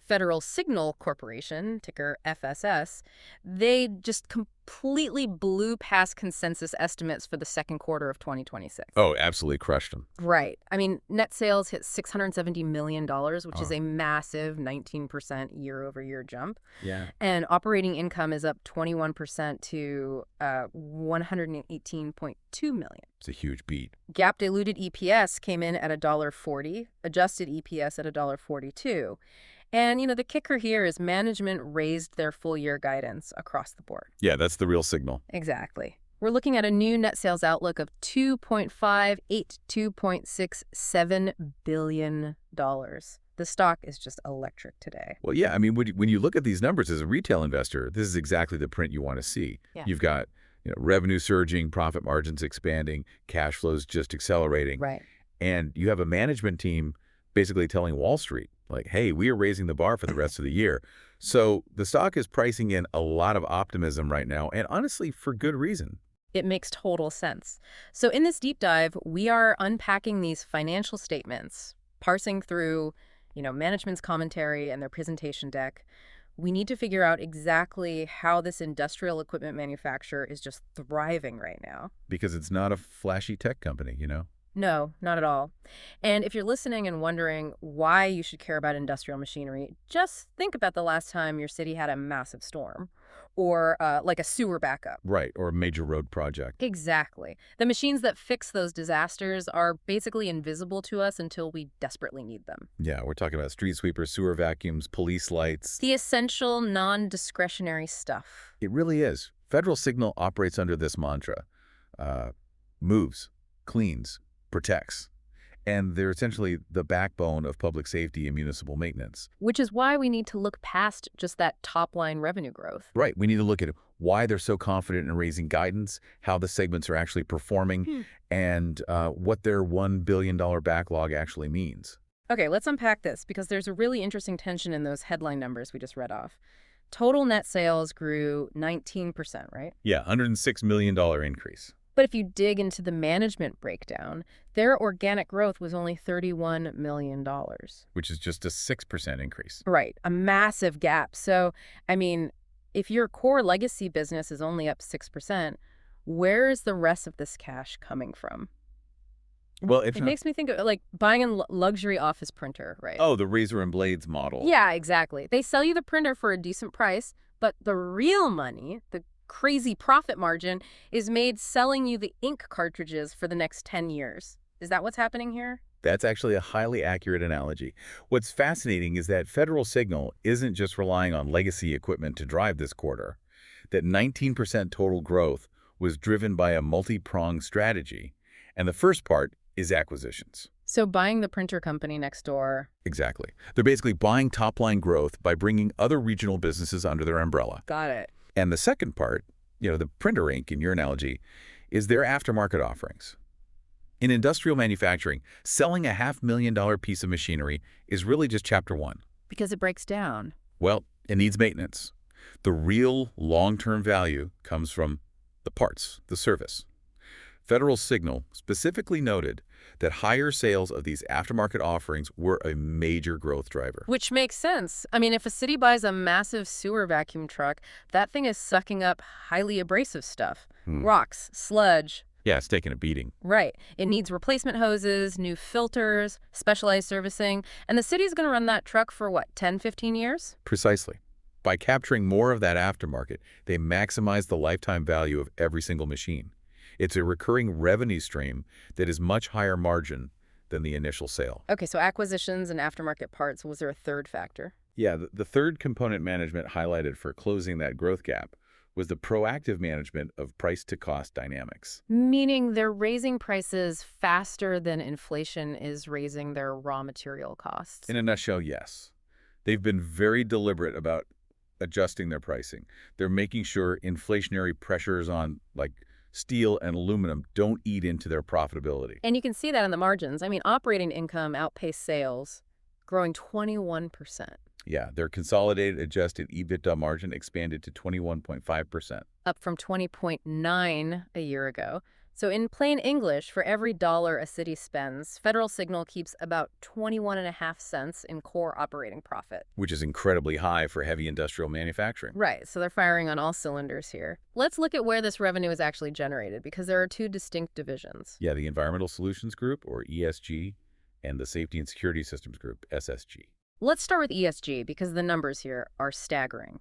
Federal Signal Corporation, ticker FSS, they just completely blew past consensus estimates for the second quarter of 2026. Oh, absolutely crushed them. Right. I mean, net sales hit $670 million, which is Oh, a massive 19% year-over-year jump. yeah. And operating income is up 21% to $118.2 million. It's a huge beat. GAAP diluted EPS came in at $1.40, adjusted EPS at $1.42. And, the kicker here is management raised their full-year guidance across the board. Yeah, that's the real signal. Exactly. We're looking at a new net sales outlook of $2.58 to $2.67 billion. The stock is just electric today. Well, yeah, I mean, when you look at these numbers as a retail investor, this is exactly the print you want to see. Yeah. You've got revenue surging, profit margins expanding, cash flows just accelerating. Right. And you have a management team basically telling Wall Street, like, hey, we are raising the bar for the rest of the year. So the stock is pricing in a lot of optimism right now, and honestly, for good reason. It makes total sense. So in this deep dive, we are unpacking these financial statements, parsing through, management's commentary and their presentation deck. We need to figure out exactly how this industrial equipment manufacturer is just thriving right now. Because it's not a flashy tech company, No, not at all. And if you're listening and wondering why you should care about industrial machinery, just think about the last time your city had a massive storm or like a sewer backup. Right, or a major road project. Exactly. The machines that fix those disasters are basically invisible to us until we desperately need them. Yeah, we're talking about street sweepers, sewer vacuums, police lights. The essential, non-discretionary stuff. It really is. Federal Signal operates under this mantra. Moves, cleans, protects. And they're essentially the backbone of public safety and municipal maintenance. Which is why we need to look past just that top-line revenue growth. Right. We need to look at why they're so confident in raising guidance, how the segments are actually performing, and what their $1 billion backlog actually means. Okay, let's unpack this because there's a really interesting tension in those headline numbers we just read off. Total net sales grew 19%, right? Yeah, $106 million increase. But if you dig into the management breakdown, their organic growth was only $31 million. Which is just a 6% increase. Right, a massive gap. So, I mean, if your core legacy business is only up 6%, where is the rest of this cash coming from? Well, if It not... makes me think of like buying a luxury office printer, right? Oh, the razor and blades model. Yeah, exactly. They sell you the printer for a decent price, but the real money, the crazy profit margin, is made selling you the ink cartridges for the next 10 years. Is that what's happening here? That's actually a highly accurate analogy. What's fascinating is that Federal Signal isn't just relying on legacy equipment to drive this quarter. That 19% total growth was driven by a multi-pronged strategy. And the first part is acquisitions. So buying the printer company next door. Exactly. They're basically buying top-line growth by bringing other regional businesses under their umbrella. Got it. And the second part, the printer ink in your analogy, is their aftermarket offerings. In industrial manufacturing, selling a $500,000 piece of machinery is really just chapter one. Because it breaks down. Well, it needs maintenance. The real long-term value comes from the parts, the service. Federal Signal specifically noted that higher sales of these aftermarket offerings were a major growth driver. Which makes sense. I mean, if a city buys a massive sewer vacuum truck, that thing is sucking up highly abrasive stuff. Rocks, sludge. Yeah, it's taking a beating. Right. It needs replacement hoses, new filters, specialized servicing. And the city's going to run that truck for, what, 10, 15 years? Precisely. By capturing more of that aftermarket, they maximize the lifetime value of every single machine. It's a recurring revenue stream that is much higher margin than the initial sale. Okay, so acquisitions and aftermarket parts. Was there a third factor? Yeah, the third component management highlighted for closing that growth gap was the proactive management of price-to-cost dynamics. Meaning they're raising prices faster than inflation is raising their raw material costs. In a nutshell, yes. They've been very deliberate about adjusting their pricing. They're making sure inflationary pressures on, like, steel and aluminum don't eat into their profitability. And you can see that in the margins. I mean, operating income outpaced sales, growing 21%. Yeah, their consolidated adjusted EBITDA margin expanded to 21.5%. Up from 20.9 a year ago. So in plain English, for every dollar a city spends, Federal Signal keeps about 21.5 cents in core operating profit. Which is incredibly high for heavy industrial manufacturing. Right, so they're firing on all cylinders here. Let's look at where this revenue is actually generated, because there are two distinct divisions. Yeah, the Environmental Solutions Group, or ESG, and the Safety and Security Systems Group, SSG. Let's start with ESG, because the numbers here are staggering.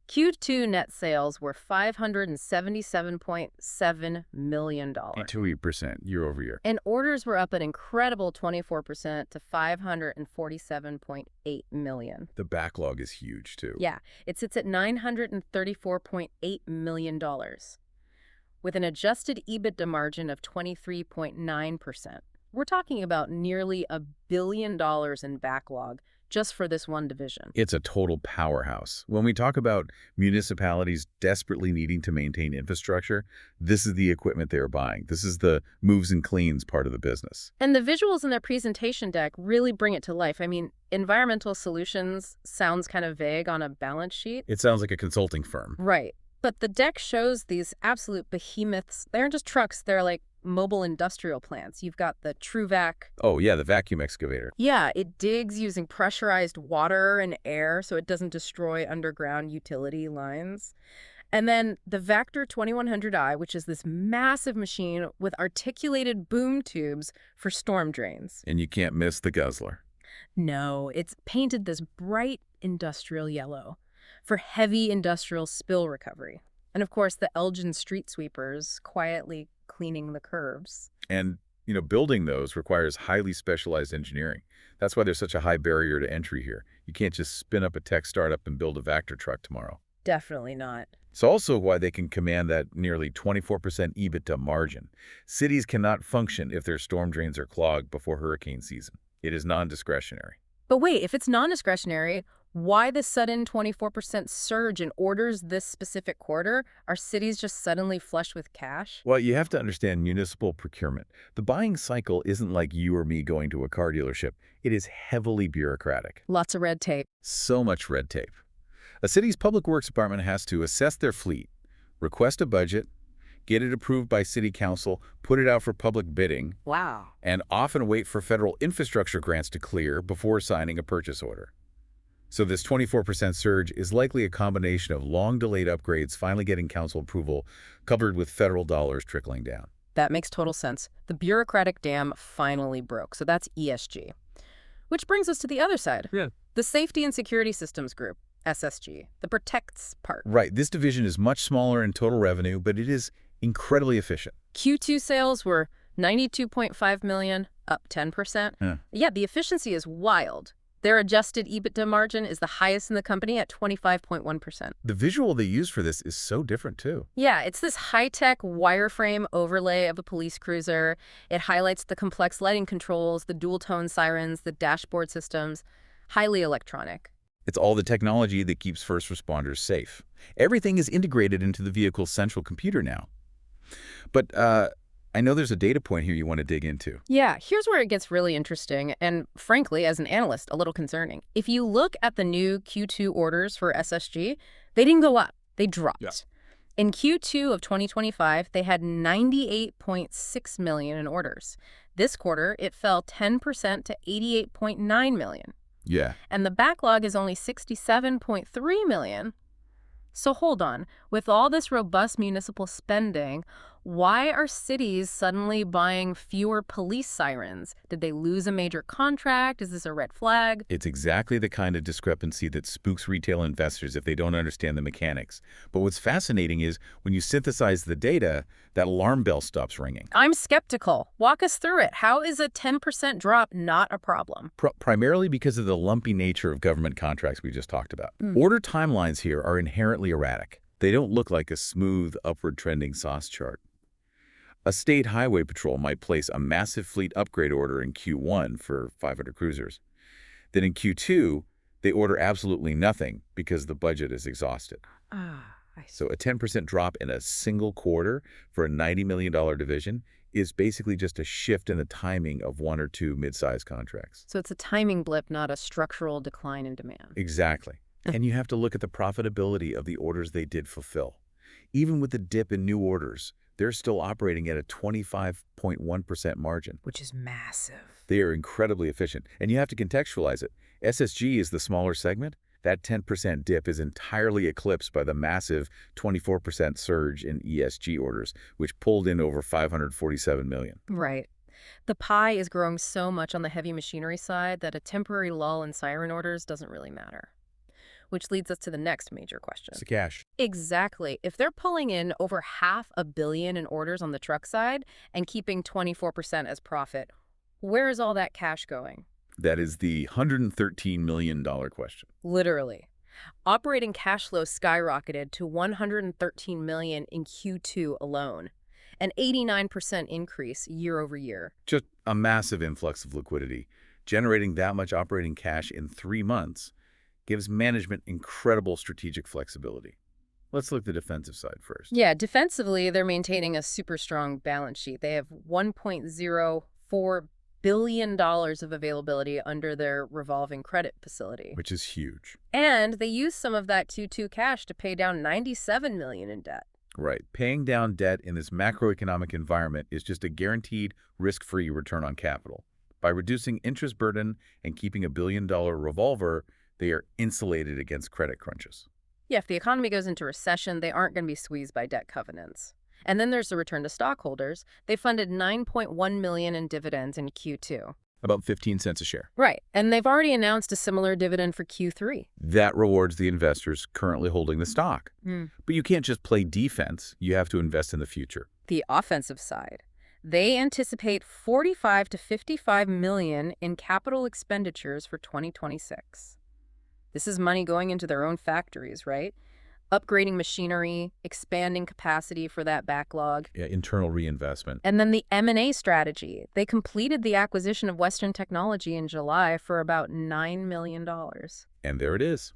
Q2 net sales were $577.7 million. 2% year over year. And orders were up an incredible 24% to $547.8 million. The backlog is huge, too. Yeah, it sits at $934.8 million, with an adjusted EBITDA margin of 23.9%. We're talking about nearly $1 billion in backlog just for this one division. It's a total powerhouse. When we talk about municipalities desperately needing to maintain infrastructure, this is the equipment they are buying. This is the moves and cleans part of the business. And the visuals in their presentation deck really bring it to life. I mean, environmental solutions sounds kind of vague on a balance sheet. It sounds like a consulting firm. Right. But the deck shows these absolute behemoths. They aren't just trucks, they're like mobile industrial plants. You've got the TruVac. Oh, yeah, the vacuum excavator. Yeah, it digs using pressurized water and air so it doesn't destroy underground utility lines. And then the Vector 2100i, which is this massive machine with articulated boom tubes for storm drains. And you can't miss the guzzler. No, it's painted this bright industrial yellow for heavy industrial spill recovery. And of course, the Elgin street sweepers quietly cleaning the curbs. And, building those requires highly specialized engineering. That's why there's such a high barrier to entry here. You can't just spin up a tech startup and build a Vector truck tomorrow. Definitely not. It's also why they can command that nearly 24% EBITDA margin. Cities cannot function if their storm drains are clogged before hurricane season. It is non-discretionary. But wait, if it's non-discretionary, why the sudden 24% surge in orders this specific quarter? Are cities just suddenly flush with cash? Well, you have to understand municipal procurement. The buying cycle isn't like you or me going to a car dealership. It is heavily bureaucratic. Lots of red tape. So much red tape. A city's public works department has to assess their fleet, request a budget, get it approved by city council, put it out for public bidding, Wow. and often wait for federal infrastructure grants to clear before signing a purchase order. So this 24% surge is likely a combination of long-delayed upgrades finally getting council approval, covered with federal dollars trickling down. That makes total sense. The bureaucratic dam finally broke, so that's ESG. Which brings us to the other side. Yeah. The Safety and Security Systems Group, SSG, the protects part. Right. This division is much smaller in total revenue, but it is incredibly efficient. Q2 sales were $92.5 million, up 10%. Yeah, the efficiency is wild. Their adjusted EBITDA margin is the highest in the company at 25.1%. The visual they use for this is so different, too. Yeah, it's this high-tech wireframe overlay of a police cruiser. It highlights the complex lighting controls, the dual-tone sirens, the dashboard systems. Highly electronic. It's all the technology that keeps first responders safe. Everything is integrated into the vehicle's central computer now. But I know there's a data point here you want to dig into. Yeah, here's where it gets really interesting and, frankly, as an analyst, a little concerning. If you look at the new Q2 orders for SSG, they didn't go up. They dropped. Yeah. In Q2 of 2025, they had $98.6 million in orders. This quarter, it fell 10% to $88.9 million. Yeah. And the backlog is only $67.3 million. So hold on, with all this robust municipal spending, why are cities suddenly buying fewer police sirens? Did they lose a major contract? Is this a red flag? It's exactly the kind of discrepancy that spooks retail investors if they don't understand the mechanics. But what's fascinating is when you synthesize the data, that alarm bell stops ringing. I'm skeptical. Walk us through it. How is a 10% drop not a problem? Primarily because of the lumpy nature of government contracts we just talked about. Order timelines here are inherently erratic. They don't look like a smooth, upward trending sauce chart. A state highway patrol might place a massive fleet upgrade order in Q1 for 500 cruisers. Then in Q2, they order absolutely nothing because the budget is exhausted. So a 10% drop in a single quarter for a $90 million division is basically just a shift in the timing of one or two mid-sized contracts. So it's a timing blip, not a structural decline in demand. Exactly. And you have to look at the profitability of the orders they did fulfill. Even with the dip in new orders, they're still operating at a 25.1% margin. Which is massive. They are incredibly efficient, and you have to contextualize it. SSG is the smaller segment. That 10% dip is entirely eclipsed by the massive 24% surge in ESG orders, which pulled in over $547 million. Right. The pie is growing so much on the heavy machinery side that a temporary lull in siren orders doesn't really matter. Which leads us to the next major question. It's the cash. Exactly. If they're pulling in over $500 million in orders on the truck side and keeping 24% as profit, where is all that cash going? That is the $113 million question. Literally. Operating cash flow skyrocketed to $113 million in Q2 alone, an 89% increase year over year. Just a massive influx of liquidity. Generating that much operating cash in 3 months gives management incredible strategic flexibility. Let's look at the defensive side first. Yeah, defensively, they're maintaining a super strong balance sheet. They have $1.04 billion of availability under their revolving credit facility. Which is huge. And they use some of that Q2 cash to pay down $97 million in debt. Right. Paying down debt in this macroeconomic environment is just a guaranteed risk-free return on capital. By reducing interest burden and keeping a billion-dollar revolver, they are insulated against credit crunches. Yeah, if the economy goes into recession, they aren't going to be squeezed by debt covenants. And then there's the return to stockholders. They funded $9.1 million in dividends in Q2. About 15 cents a share. Right, and they've already announced a similar dividend for Q3. That rewards the investors currently holding the stock. But you can't just play defense. You have to invest in the future. The offensive side. They anticipate $45 to $55 million in capital expenditures for 2026. This is money going into their own factories, right? Upgrading machinery, expanding capacity for that backlog. Yeah, internal reinvestment. And then the M&A strategy. They completed the acquisition of Western Technology in July for about $9 million. And there it is.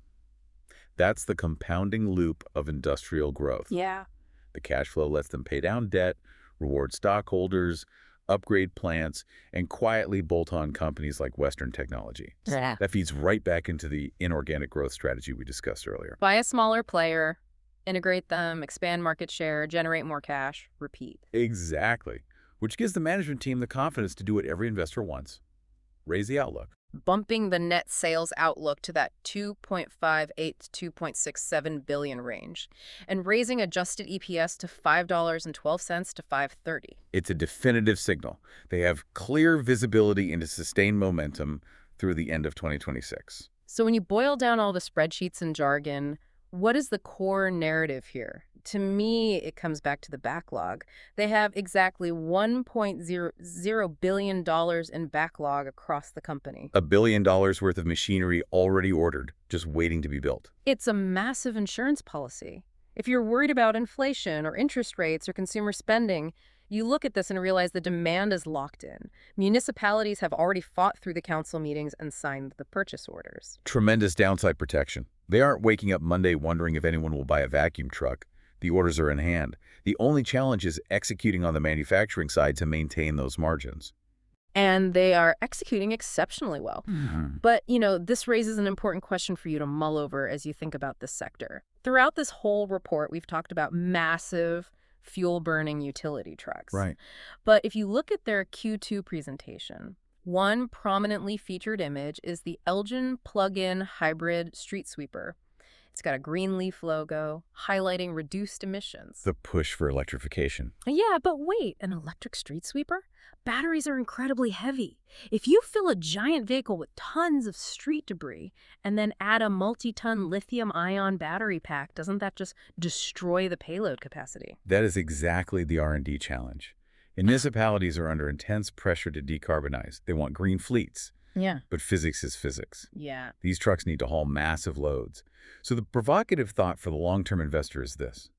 That's the compounding loop of industrial growth. Yeah. The cash flow lets them pay down debt, reward stockholders, upgrade plants, and quietly bolt on companies like Western Technology. Yeah. That feeds right back into the inorganic growth strategy we discussed earlier. Buy a smaller player, integrate them, expand market share, generate more cash, repeat. Exactly. Which gives the management team the confidence to do what every investor wants. Raise the outlook. Bumping the net sales outlook to that 2.58 to 2.67 billion range, and raising adjusted EPS to $5.12 to $5.30. It's a definitive signal. They have clear visibility into sustained momentum through the end of 2026. So when you boil down all the spreadsheets and jargon, what is the core narrative here? To me, it comes back to the backlog. They have exactly $1.00 billion in backlog across the company. $1 billion worth of machinery already ordered, just waiting to be built. It's a massive insurance policy. If you're worried about inflation or interest rates or consumer spending, you look at this and realize the demand is locked in. Municipalities have already fought through the council meetings and signed the purchase orders. Tremendous downside protection. They aren't waking up Monday wondering if anyone will buy a vacuum truck. The orders are in hand. The only challenge is executing on the manufacturing side to maintain those margins. And they are executing exceptionally well. But, this raises an important question for you to mull over as you think about this sector. Throughout this whole report, we've talked about massive fuel-burning utility trucks. Right. But if you look at their Q2 presentation, one prominently featured image is the Elgin plug-in hybrid street sweeper. It's got a green leaf logo, highlighting reduced emissions. The push for electrification. Yeah, but wait, an electric street sweeper? Batteries are incredibly heavy. If you fill a giant vehicle with tons of street debris and then add a multi-ton lithium-ion battery pack, doesn't that just destroy the payload capacity? That is exactly the R&D challenge. Municipalities are under intense pressure to decarbonize. They want green fleets. Yeah. But physics is physics. Yeah. These trucks need to haul massive loads. So the provocative thought for the long-term investor is this.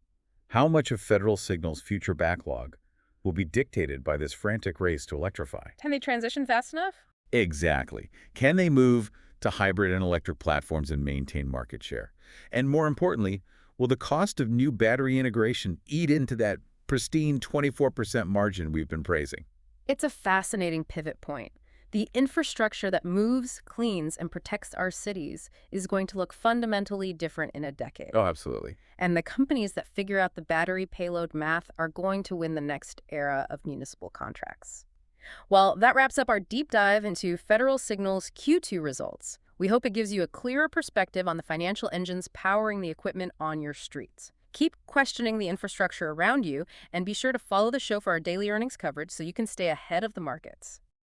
How much of Federal Signal's future backlog will be dictated by this frantic race to electrify? Can they transition fast enough? Exactly. Can they move to hybrid and electric platforms and maintain market share? And more importantly, will the cost of new battery integration eat into that pristine 24% margin we've been praising? It's a fascinating pivot point. The infrastructure that moves, cleans, and protects our cities is going to look fundamentally different in a decade. Oh, absolutely. And the companies that figure out the battery payload math are going to win the next era of municipal contracts. Well, that wraps up our deep dive into Federal Signal's Q2 results. We hope it gives you a clearer perspective on the financial engines powering the equipment on your streets. Keep questioning the infrastructure around you, and be sure to follow the show for our daily earnings coverage so you can stay ahead of the markets.